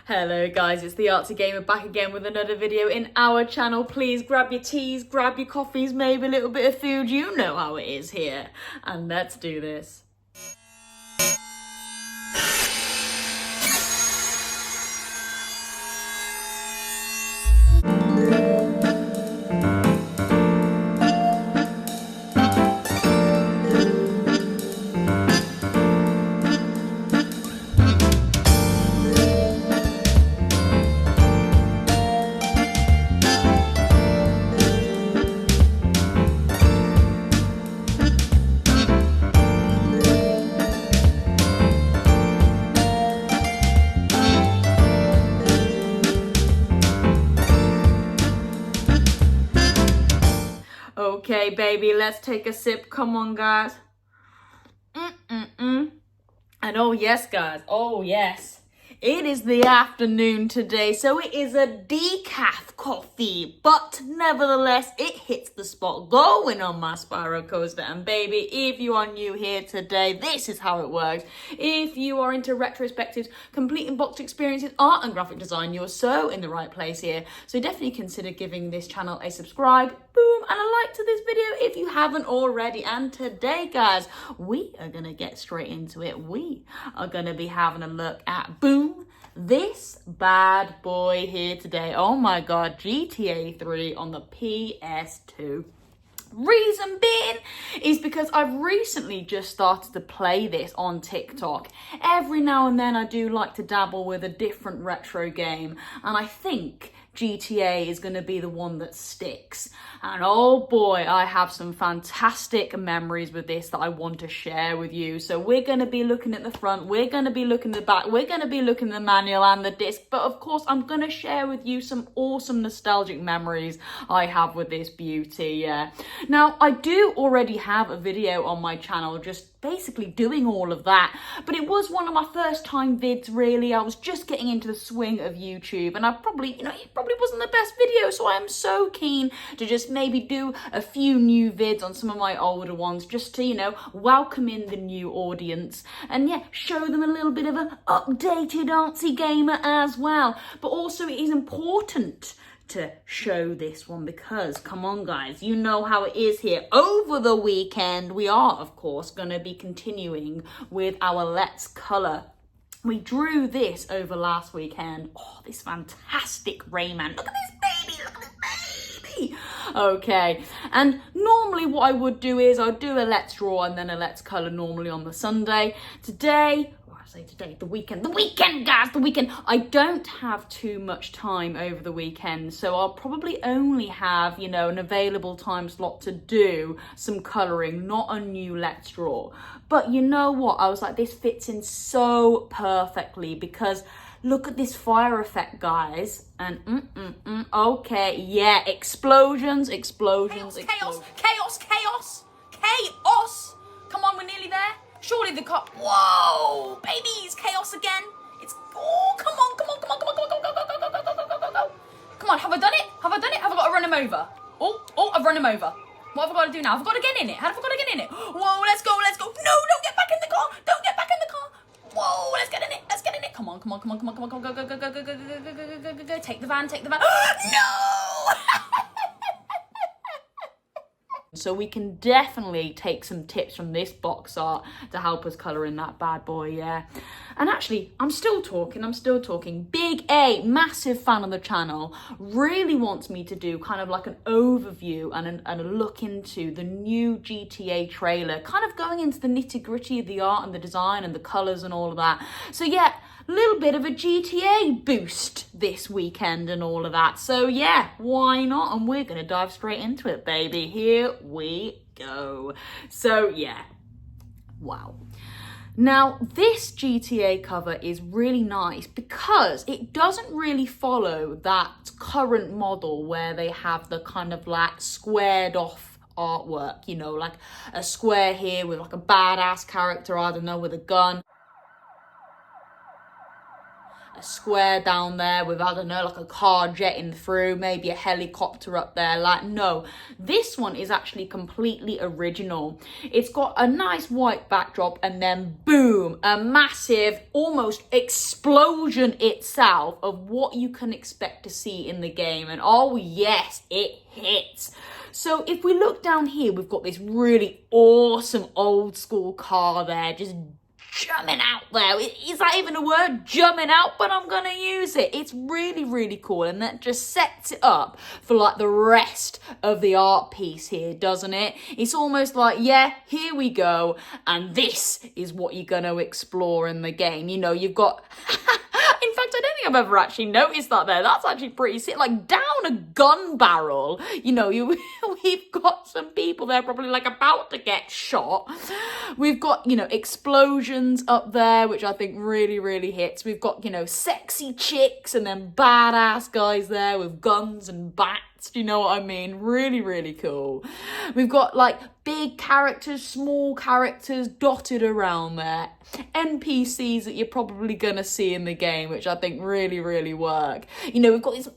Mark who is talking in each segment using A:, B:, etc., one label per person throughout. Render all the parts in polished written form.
A: Hello guys, it's the Artsy Gamer back again with another video in our channel. Please grab your teas, grab your coffees, maybe a little bit of food. You know how it is here. And let's do this. Okay, baby, let's take a sip. Come on, guys. And oh, yes, guys. Oh, yes. It is the afternoon today, so it is a decaf coffee, but nevertheless, it hits the spot going on my spiral coaster. And baby, if you are new here today, this is how it works. If you are into retrospectives, complete and boxed experiences, art and graphic design, you're so in the right place here. So definitely consider giving this channel a subscribe, boom, and a like to this video if you haven't already. And today, guys, we are gonna get straight into it. We are gonna be having a look at, boom, this bad boy here today. Oh my god, GTA 3 on the PS2. Reason being is because I've recently just started to play this on TikTok. Every now and then I do like to dabble with a different retro game, and I think GTA is going to be the one that sticks. And oh boy, I have some fantastic memories with this that I want to share with you. So we're going to be looking at the front, we're going to be looking at the back, we're going to be looking at the manual and the disc, but of course I'm going to share with you some awesome nostalgic memories I have with this beauty. Yeah. Now, I do already have a video on my channel just basically doing all of that, but it was one of my first time vids really. I was just getting into the swing of YouTube, and I probably, it probably wasn't the best video, so I am so keen to just maybe do a few new vids on some of my older ones, just to, welcome in the new audience, and yeah, show them a little bit of an updated Artsy Gamer as well. But also it is important to show this one because, come on guys, you know how it is here. Over the weekend, we are, of course, going to be continuing with our Let's Colour. We drew this over last weekend. Oh, this fantastic Rayman. Look at this baby, look at this baby. Okay, and normally what I would do is I'd do a Let's Draw and then a Let's Colour normally on the Sunday. Today, the weekend, guys, the weekend. I don't have too much time over the weekend, so I'll probably only have, an available time slot to do some colouring, not a new Let's Draw. But you know what? I was like, this fits in so perfectly because look at this fire effect, guys. And, okay, yeah, explosions. Chaos. Come on, we're nearly there. Surely the car. Whoa, baby, it's chaos again. It's come on. Come on, have I done it? Have I got to run him over? Oh, I've run him over. What have I got to do now? I've got to get in it. How have I got to get in it? Whoa, let's go. No, don't get back in the car. Whoa, let's get in it. Come on. Go. Take the van. No! So we can definitely take some tips from this box art to help us colour in that bad boy, yeah. And actually, I'm still talking. Big A, massive fan of the channel, really wants me to do kind of like an overview and a look into the new GTA trailer, kind of going into the nitty-gritty of the art and the design and the colours and all of that. So yeah, a little bit of a GTA boost this weekend and all of that. So yeah, why not? And we're going to dive straight into it, baby. Here we go. So yeah, wow. Now, this GTA cover is really nice because it doesn't really follow that current model where they have the kind of like squared off artwork, like a square here with like a badass character, I don't know, with a gun. a square down there with, I don't know, like a car jetting through, maybe a helicopter up there. Like, no, this one is actually completely original. It's got a nice white backdrop and then boom, a massive, almost explosion itself of what you can expect to see in the game. And oh yes, it hits. So if we look down here, we've got this really awesome old school car there, just jumping out there. Is that even a word? Jumping out, but I'm gonna use it. It's really, really cool, and that just sets it up for like the rest of the art piece here, doesn't it? It's almost like, yeah, here we go, and this is what you're gonna explore in the game. You know, you've got in fact, I don't think I've ever actually noticed that there. That's actually pretty sick. Like, down a gun barrel, you know, we've got some people there probably like about to get shot. We've got, you know, explosions up there, which I think really, really hits. We've got, you know, sexy chicks and then badass guys there with guns and bats. Do you know what I mean? Really, really cool. We've got like big characters, small characters dotted around there. NPCs that you're probably gonna see in the game, which I think really, really work. You know, we've got this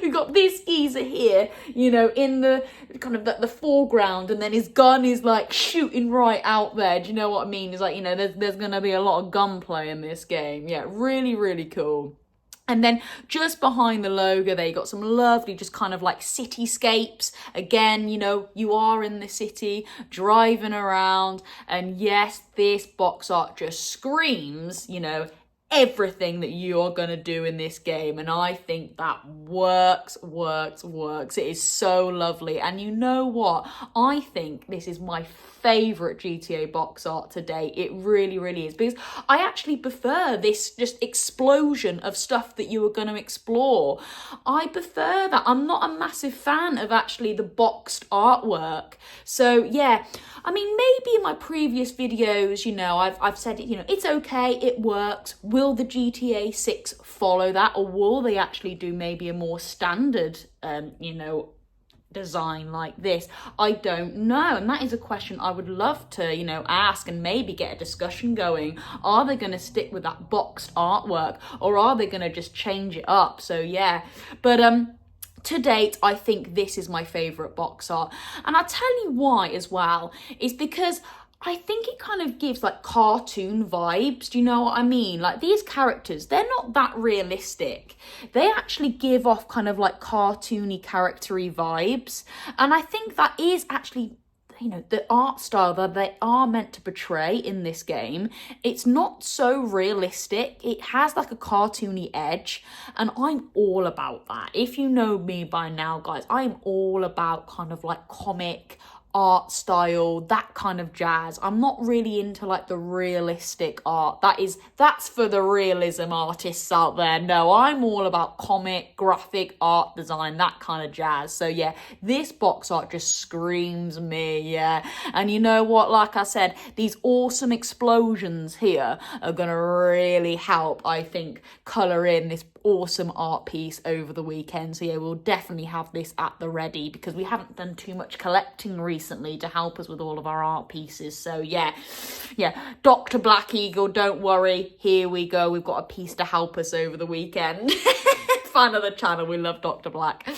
A: we've got this geezer here, you know, in the kind of the foreground, and then his gun is like shooting right out there. Do you know what I mean? It's like, you know, there's gonna be a lot of gunplay in this game. Yeah, really, really cool. And then just behind the logo there, you got some lovely, just kind of like cityscapes. Again, you know, you are in the city, driving around. And yes, this box art just screams, you know, everything that you are going to do in this game. And I think that works. It is so lovely. And you know what? I think this is my favourite GTA box art to date. It really, really is, because I actually prefer this just explosion of stuff that you are going to explore. I prefer that. I'm not a massive fan of actually the boxed artwork. So yeah, I mean, maybe in my previous videos, you know, I've said it, you know, it's okay, it works. Will the GTA 6 follow that, or will they actually do maybe a more standard, you know, design like this? I don't know, and that is a question I would love to, you know, ask and maybe get a discussion going. Are they going to stick with that boxed artwork, or are they going to just change it up? So yeah, but to date, I think this is my favourite box art, and I'll tell you why as well. Is because I think it kind of gives like cartoon vibes. Do you know what I mean? Like, these characters, they're not that realistic. They actually give off kind of like cartoony, charactery vibes. And I think that is actually, you know, the art style that they are meant to portray in this game. It's not so realistic. It has like a cartoony edge, and I'm all about that. If you know me by now, guys, I'm all about kind of like comic art style, that kind of jazz. I'm not really into like the realistic art. That's for the realism artists out there. No, I'm all about comic, graphic art design, that kind of jazz. So yeah, this box art just screams me, yeah. And you know what, like I said, these awesome explosions here are gonna really help, I think, colour in this awesome art piece over the weekend. So yeah, we'll definitely have this at the ready, because we haven't done too much collecting recently to help us with all of our art pieces. So yeah, Dr. Black Eagle, don't worry, here we go, we've got a piece to help us over the weekend. Fan of the channel, we love Dr. Black.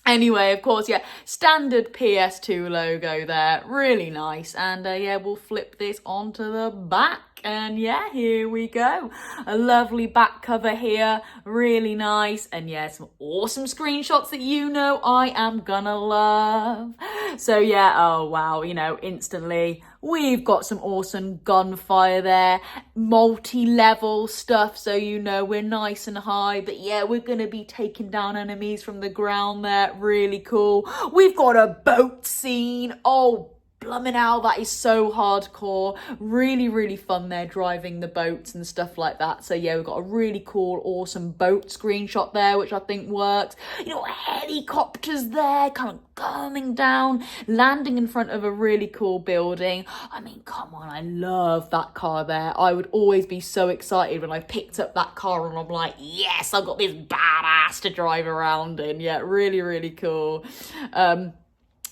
A: Anyway, of course, yeah, standard PS2 logo there, really nice. And yeah, we'll flip this onto the back. And yeah, here we go. A lovely back cover here, really nice. And yeah, some awesome screenshots that you know I am gonna love. So yeah, oh wow, you know, instantly we've got some awesome gunfire there, multi-level stuff, so you know we're nice and high. But yeah, we're gonna be taking down enemies from the ground there, really cool. We've got a boat scene, oh blumming hell, that is so hardcore. Really, really fun there, driving the boats and stuff like that. So yeah, we've got a really cool, awesome boat screenshot there, which I think works. You know, helicopters there, kind of coming down, landing in front of a really cool building. I mean, come on, I love that car there. I would always be so excited when I picked up that car and I'm like, yes, I've got this badass to drive around in. Yeah, really, really cool.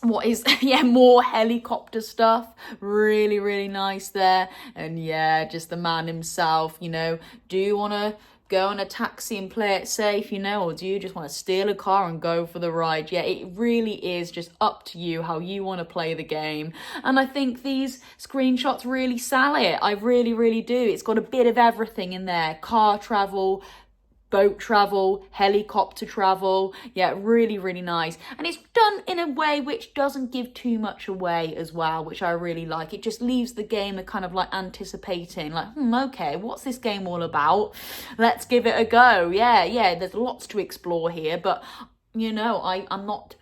A: what is, yeah, more helicopter stuff. Really, really nice there. And yeah, just the man himself, you know, do you want to go on a taxi and play it safe, you know, or do you just want to steal a car and go for the ride? Yeah, it really is just up to you how you want to play the game. And I think these screenshots really sell it. I really, really do. It's got a bit of everything in there. Car travel, boat travel, helicopter travel. Yeah, really, really nice. And it's done in a way which doesn't give too much away as well, which I really like. It just leaves the gamer kind of like anticipating, like, okay, what's this game all about? Let's give it a go. Yeah, there's lots to explore here, but you know, I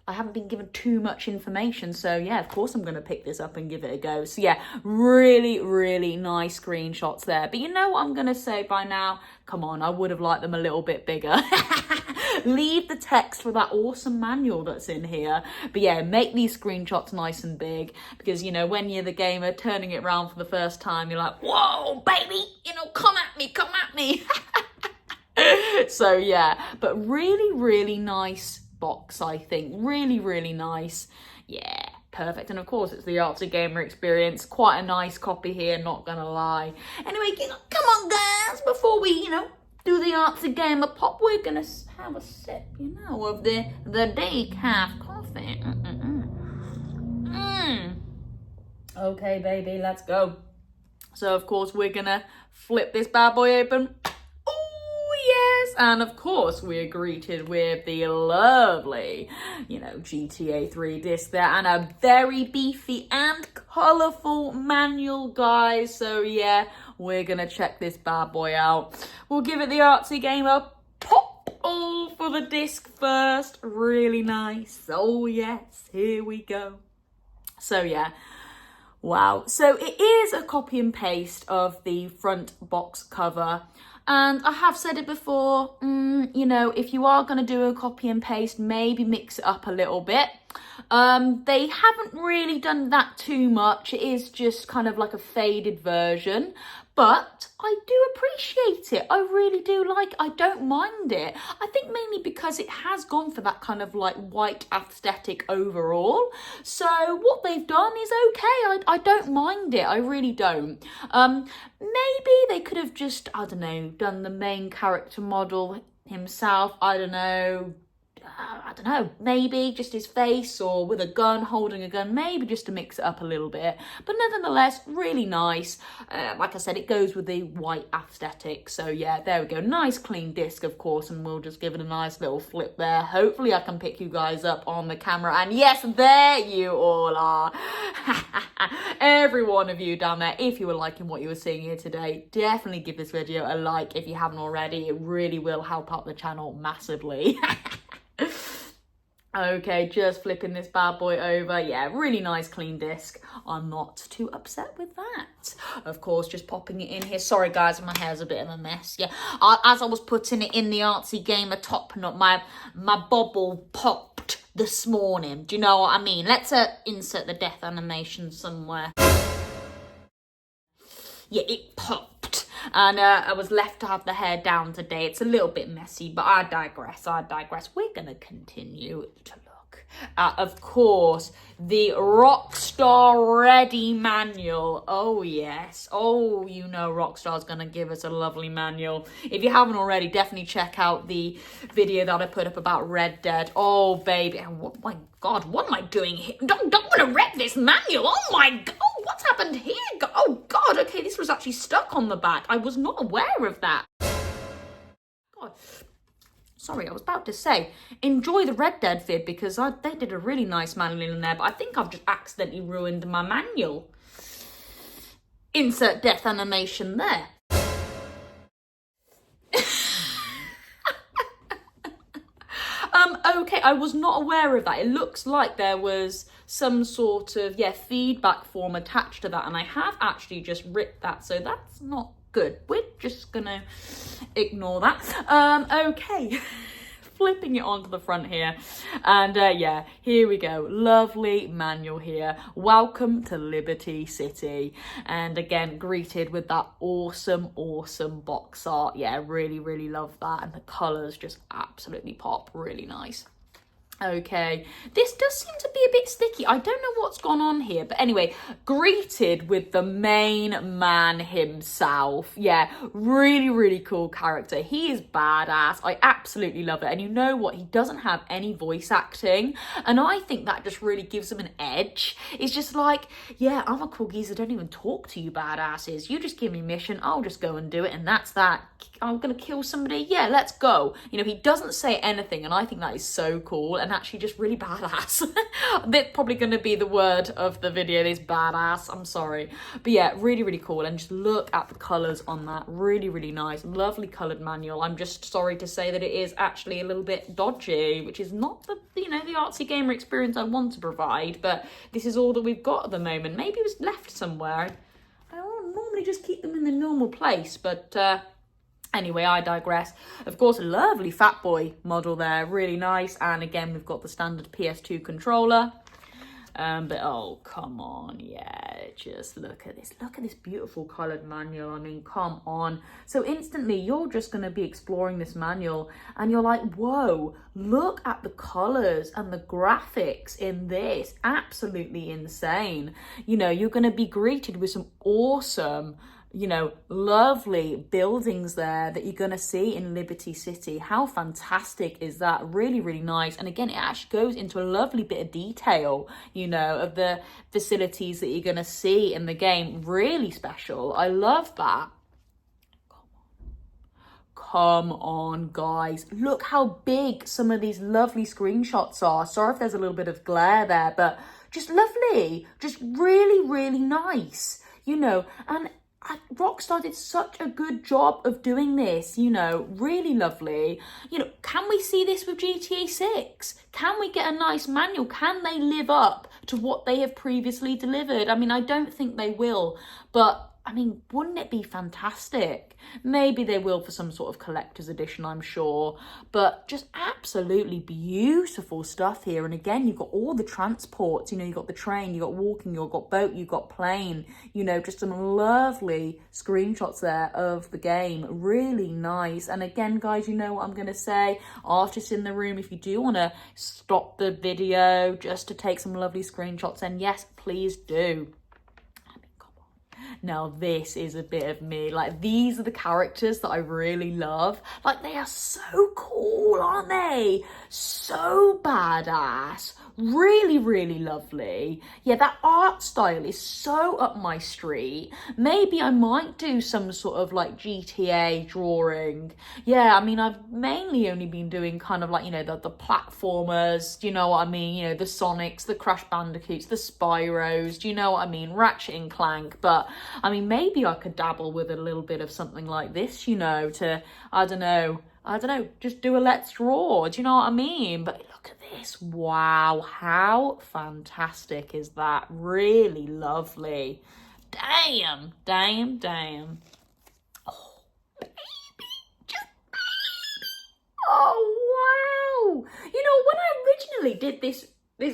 A: haven't been given too much information. So yeah, of course I'm going to pick this up and give it a go. So yeah, really, really nice screenshots there. But you know what I'm going to say by now? Come on, I would have liked them a little bit bigger. Leave the text for that awesome manual that's in here. But yeah, make these screenshots nice and big, because, you know, when you're the gamer turning it around for the first time, you're like, whoa, baby, you know, come at me. So yeah, but really, really nice box, I think. Really, really nice. Yeah, perfect. And of course, it's the Artsy Gamer experience. Quite a nice copy here, not gonna lie. Anyway, come on, guys, before we, you know, do the Artsy Gamer pop, we're gonna have a sip, you know, of the decaf coffee. Okay, baby, let's go. So, of course, we're gonna flip this bad boy open. Yes, and of course we are greeted with the lovely, you know, GTA 3 disc there, and a very beefy and colourful manual, guys. So yeah, we're gonna check this bad boy out. We'll give it the Artsy Gamer pop for the disc first. Really nice. Oh yes, here we go. So yeah. Wow, so it is a copy and paste of the front box cover. And I have said it before, you know, if you are going to do a copy and paste, maybe mix it up a little bit. They haven't really done that too much. It is just kind of like a faded version. But I do appreciate it. I really do like it. I don't mind it. I think mainly because it has gone for that kind of like white aesthetic overall. So what they've done is okay. I don't mind it. I really don't. Maybe they could have just, I don't know, done the main character model himself. I don't know, maybe just his face, or with a gun, holding a gun, maybe just to mix it up a little bit. But nevertheless, really nice. Like I said, it goes with the white aesthetic. So yeah, there we go. Nice clean disc, of course, and we'll just give it a nice little flip there. Hopefully I can pick you guys up on the camera. And yes, there you all are. Every one of you down there, if you were liking what you were seeing here today, definitely give this video a like if you haven't already. It really will help out the channel massively. Okay, just flipping this bad boy over. Yeah, really nice clean disc. I'm not too upset with that. Of course, just popping it in here. Sorry guys, my hair's a bit of a mess. Yeah, as I was putting it in the Artsy Gamer top knot, my bubble popped this morning. Do you know what I mean? Let's insert the death animation somewhere. Yeah, it popped. And I was left to have the hair down today. It's a little bit messy, but I digress. We're going to continue to look at, of course, the Rockstar Ready manual. Oh, yes. Oh, you know Rockstar's going to give us a lovely manual. If you haven't already, definitely check out the video that I put up about Red Dead. Oh, baby. Oh, my God, what am I doing here? Don't want to wreck this manual. Oh, my God. What's happened here? Oh, God. Okay, this was actually stuck on the back. I was not aware of that. God. Sorry, I was about to say, enjoy the Red Dead vid, because they did a really nice manual in there, but I think I've just accidentally ruined my manual. Insert death animation there. Okay, I was not aware of that. It looks like there was some sort of, feedback form attached to that, and I have actually just ripped that, so that's not good. We're just gonna ignore that. Okay. Flipping it onto the front here, and here we go. Lovely manual here. Welcome to Liberty City, and again greeted with that awesome box art. Yeah, really love that, and the colors just absolutely pop. Really nice. Okay, this does seem to be a bit sticky. I don't know what's gone on here, but anyway, greeted with the main man himself. Yeah, really cool character. He is badass. I absolutely love it. And you know what? He doesn't have any voice acting, and I think that just really gives him an edge. It's just like, yeah, I'm a cool geezer. Don't even talk to you badasses. You just give me a mission. I'll just go and do it, and that's that. I'm gonna kill somebody. Yeah, let's go. You know, he doesn't say anything, and I think that is so cool and actually just really badass. That's probably going to be the word of the video, this badass. I'm sorry. But yeah, really cool. And just look at the colours on that. Really nice. Lovely coloured manual. I'm just sorry to say that it is actually a little bit dodgy, which is not the, you know, the artsy gamer experience I want to provide. But this is all that we've got at the moment. Maybe it was left somewhere. I don't normally just keep them in the normal place, but anyway, I digress. Of course, a lovely Fat Boy model there, really nice. And again, we've got the standard PS2 controller. But oh, come on, yeah, just look at this beautiful coloured manual. I mean, come on. So instantly, you're just going to be exploring this manual and you're like, whoa, look at the colours and the graphics in this. Absolutely insane. You know, you're going to be greeted with some awesome, you know, lovely buildings there that you're going to see in Liberty City. How fantastic is that? Really nice. And again, it actually goes into a lovely bit of detail, you know, of the facilities that you're going to see in the game. Really special. I love that. Come on, guys. Look how big some of these lovely screenshots are. Sorry if there's a little bit of glare there, but just lovely. Just really nice, you know. And Rockstar did such a good job of doing this, you know, really lovely. You know, can we see this with GTA 6? Can we get a nice manual? Can they live up to what they have previously delivered? I mean, I don't think they will, but I mean, wouldn't it be fantastic? Maybe they will for some sort of collector's edition, I'm sure. But just absolutely beautiful stuff here. And again, you've got all the transports. You know, you've got the train, you've got walking, you've got boat, you've got plane. You know, just some lovely screenshots there of the game. Really nice. And again, guys, you know what I'm going to say? Artists in the room, if you do want to stop the video just to take some lovely screenshots, then yes, please do. Now, this is a bit of me. Like, these are the characters that I really love. Like, they are so cool, aren't they? So badass. Really lovely. Yeah, that art style is so up my street. Maybe I might do some sort of, like, GTA drawing. Yeah, I mean, I've mainly only been doing kind of like, you know, the platformers. Do you know what I mean? You know, the Sonics, the Crash Bandicoots, the Spyros. Do you know what I mean? Ratchet and Clank. But I mean, maybe I could dabble with a little bit of something like this, you know, to, I don't know, just do a let's draw. Do you know what I mean? But look at this. Wow, how fantastic is that? Really lovely. Damn. Oh, baby, just baby. Oh, wow. You know, when I originally did this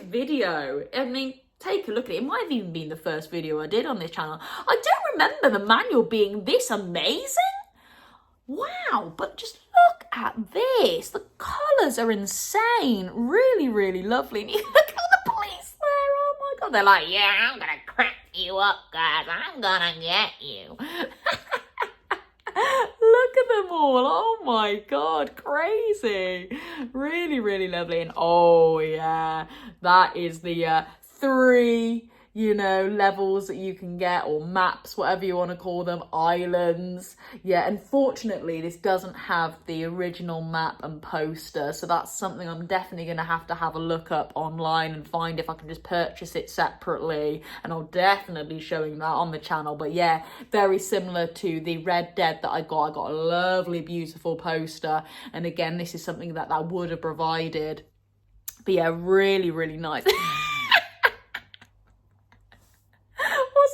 A: video, I mean, take a look at it. It might have even been the first video I did on this channel. I don't remember the manual being this amazing. Wow, but just look at this. The colours are insane. Really lovely. And you look at the police there. Oh my God. They're like, yeah, I'm going to crack you up, guys. I'm going to get you. Look at them all. Oh my God, crazy. Really lovely. And oh yeah, that is the 3, you know, levels that you can get, or maps, whatever you want to call them, islands. Yeah, unfortunately, this doesn't have the original map and poster, so that's something I'm definitely going to have a look up online and find if I can just purchase it separately, and I'll definitely be showing that on the channel. But yeah, very similar to the Red Dead that I got a lovely, beautiful poster, and again, this is something that I would have provided. But yeah, really nice.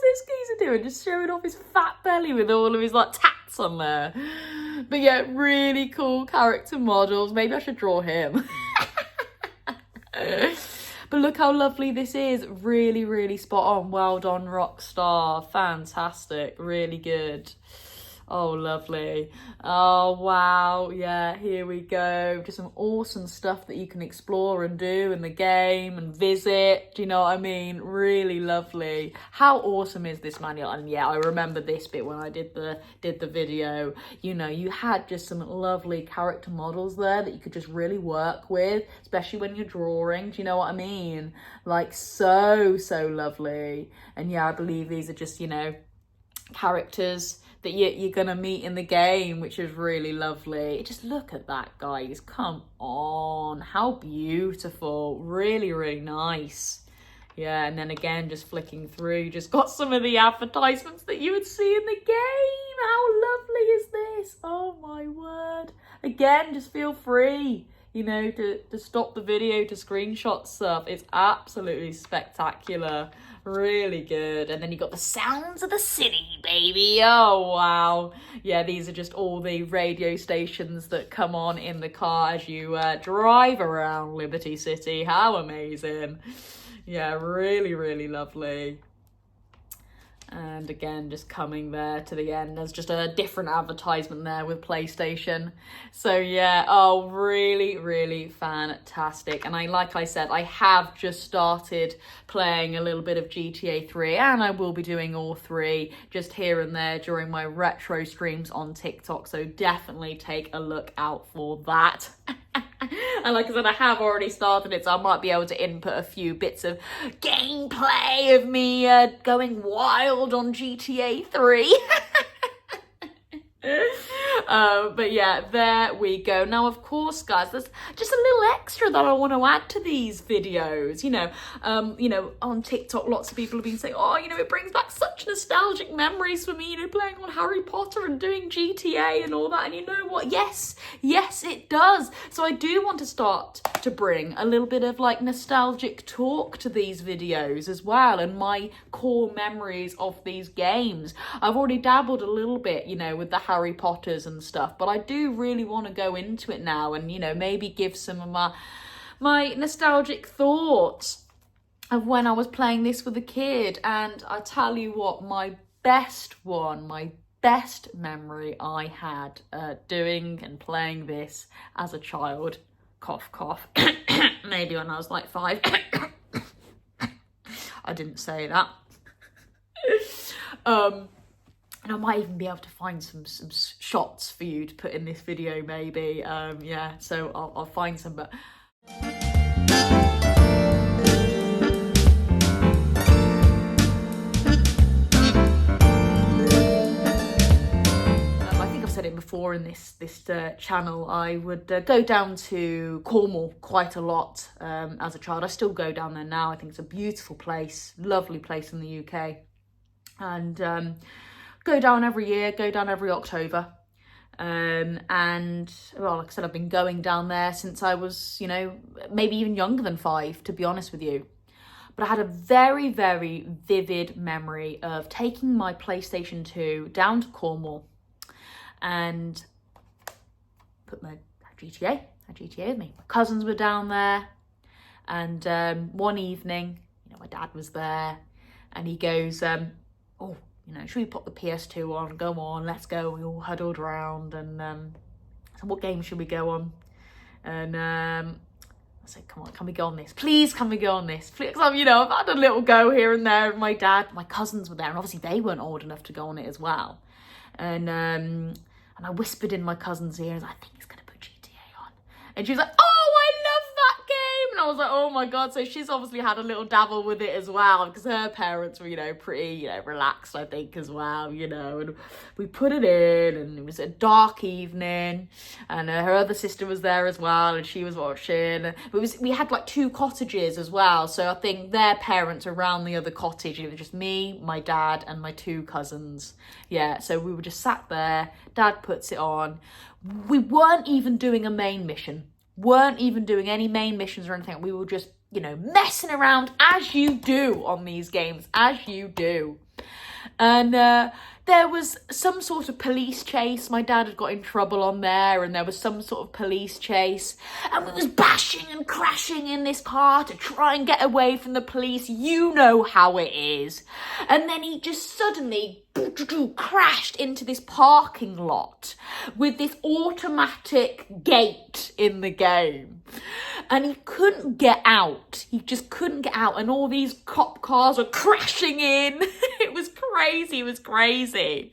A: This geezer doing, just showing off his fat belly with all of his like tats on there. But yeah, really cool character models. Maybe I should draw him. But look how lovely this is. Really spot on. Well done, Rockstar. Fantastic. Really good. Oh, lovely. Oh, wow. Yeah, here we go. Just some awesome stuff that you can explore and do in the game and visit. Do you know what I mean? Really lovely. How awesome is this manual? And yeah, I remember this bit when I did the video. You know, you had just some lovely character models there that you could just really work with, especially when you're drawing. Do you know what I mean? Like, so lovely. And yeah, I believe these are just, you know, characters that you're gonna meet in the game, which is really lovely. Just look at that, guys. Come on, how beautiful. Really nice. Yeah, and then again, just flicking through, just got some of the advertisements that you would see in the game. How lovely is this? Oh my word. Again, just feel free, you know, to stop the video to screenshot stuff. It's absolutely spectacular. Really good. And then you got the sounds of the city, baby. Oh, wow. Yeah, these are just all the radio stations that come on in the car as you drive around Liberty City. How amazing. Yeah, really lovely. And again, just coming there to the end, there's just a different advertisement there with PlayStation. So yeah, oh, really fantastic. And like I said, I have just started playing a little bit of GTA 3, and I will be doing all three just here and there during my retro streams on TikTok. So definitely take a look out for that. And like I said, I have already started it, so I might be able to input a few bits of gameplay of me going wild on GTA 3. But yeah, there we go. Now, of course, guys, there's just a little extra that I want to add to these videos. You know, on TikTok, lots of people have been saying, oh, you know, it brings back such nostalgic memories for me, you know, playing on Harry Potter and doing GTA and all that. And you know what? Yes, it does. So I do want to start to bring a little bit of like nostalgic talk to these videos as well, and my core memories of these games. I've already dabbled a little bit, you know, with the Harry Potters and stuff, but I do really want to go into it now and, you know, maybe give some of my nostalgic thoughts of when I was playing this with a kid. And I tell you what, my best memory I had doing and playing this as a child, cough, maybe when I was like 5. I didn't say that. And I might even be able to find some shots for you to put in this video, maybe. Yeah, so I'll find some, but... I think I've said it before in this channel. I would go down to Cornwall quite a lot as a child. I still go down there now. I think it's a beautiful place, lovely place in the UK. And... go down every year, go down every October. And, well, like I said, I've been going down there since I was, you know, maybe even younger than 5, to be honest with you. But I had a very vivid memory of taking my PlayStation 2 down to Cornwall and put my GTA with me. My cousins were down there, and one evening, you know, my dad was there, and he goes, oh, you know, should we put the PS2 on? Go on, let's go. We all huddled around, and so what game should we go on? And I said, come on, can we go on this? Please, can we go on this? Please, you know, I've had a little go here and there with my dad. My cousins were there, and obviously they weren't old enough to go on it as well. And I whispered in my cousin's ear, I think he's gonna put GTA on. And she was like, oh, I love that game. And I was like, oh my God. So she's obviously had a little dabble with it as well, because her parents were, you know, pretty, you know, relaxed, I think, as well, you know. And we put it in, and it was a dark evening, and her other sister was there as well, and she was watching. We had like 2 cottages as well, so I think their parents were around the other cottage. It was just me, my dad, and my 2 cousins. Yeah, so we were just sat there. Dad puts it on. We weren't even doing a main mission. Weren't even doing any main missions or anything. We were just, you know, messing around as you do on these games, as you do. And there was some sort of police chase. My dad had got in trouble on there, and there was some sort of police chase. And we was bashing and crashing in this car to try and get away from the police. You know how it is. And then he just suddenly crashed into this parking lot with this automatic gate in the game. And he couldn't get out. He just couldn't get out. And all these cop cars are crashing in. It was crazy. It was crazy.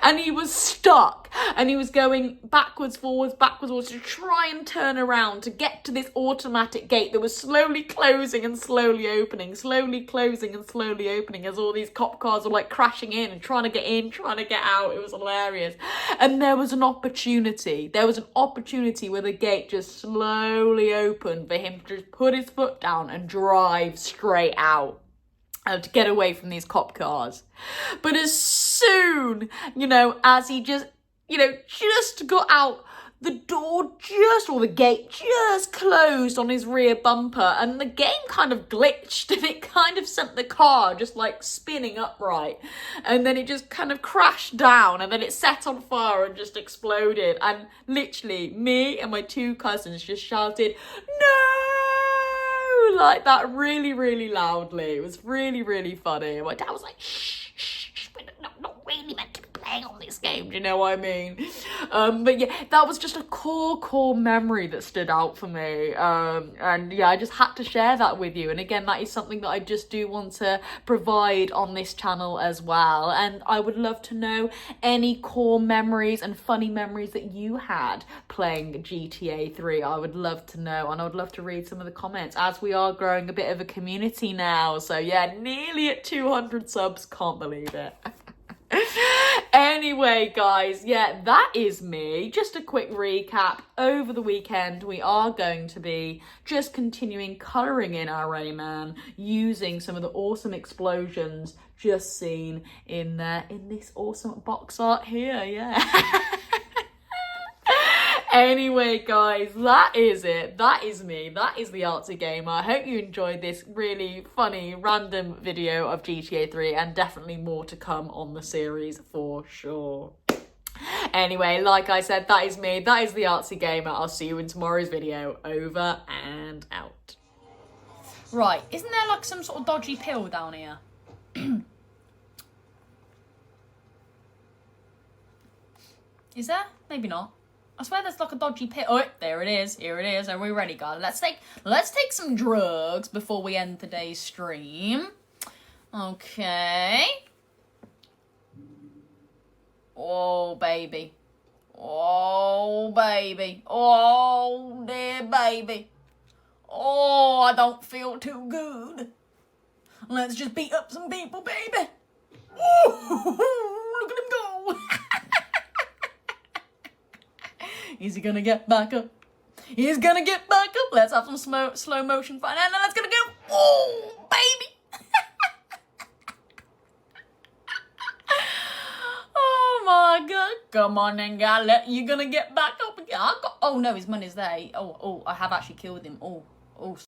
A: And he was stuck. And he was going backwards, forwards to try and turn around to get to this automatic gate that was slowly closing and slowly opening. Slowly closing and slowly opening as all these cop cars were like crashing in and trying to get in, trying to get out. It was hilarious. And there was an opportunity. There was an opportunity where the gate just slowly opened for him to just put his foot down and drive straight out to get away from these cop cars. But as soon, as he just got out, the door or the gate just closed on his rear bumper, and the game kind of glitched, and it kind of sent the car just like spinning upright, and then it just kind of crashed down, and then it set on fire and just exploded. And literally me and my two cousins just shouted, "No!" like that really, really loudly. It was really, really funny. My dad was like, shh, we're not really meant to be playing on this game, do you know what I mean? But yeah, that was just a core memory that stood out for me. And yeah, I just had to share that with you. And again, that is something that I just do want to provide on this channel as well. And I would love to know any core memories and funny memories that you had playing GTA 3. I would love to know, and I would love to read some of the comments, as we are growing a bit of a community now. So yeah, nearly at 200 subs, can't believe it. Anyway, guys, yeah, that is me. Just a quick recap. Over the weekend, we are going to be just continuing colouring in our Rayman using some of the awesome explosions just seen in this awesome box art here, yeah. Anyway, guys, that is it. That is me. That is the Artsy Gamer. I hope you enjoyed this really funny, random video of GTA 3, and definitely more to come on the series for sure. Anyway, like I said, that is me. That is the Artsy Gamer. I'll see you in tomorrow's video. Over and out. Right, isn't there like some sort of dodgy pill down here? Is there? Maybe not. I swear there's like a dodgy pit. Oh, there it is. Here it is. Are we ready, guys? Let's take some drugs before we end today's stream. Okay. Oh, baby. Oh, baby. Oh, dear baby. Oh, I don't feel too good. Let's just beat up some people, baby. Oh, look at him go. Is he gonna get back up? He's gonna get back up. Let's have some slow motion fun. And then let's gonna go. Oh, baby. Oh my God. Come on then, guy. You're gonna get back up again. Oh no, his money's there. Oh, I have actually killed him. Oh,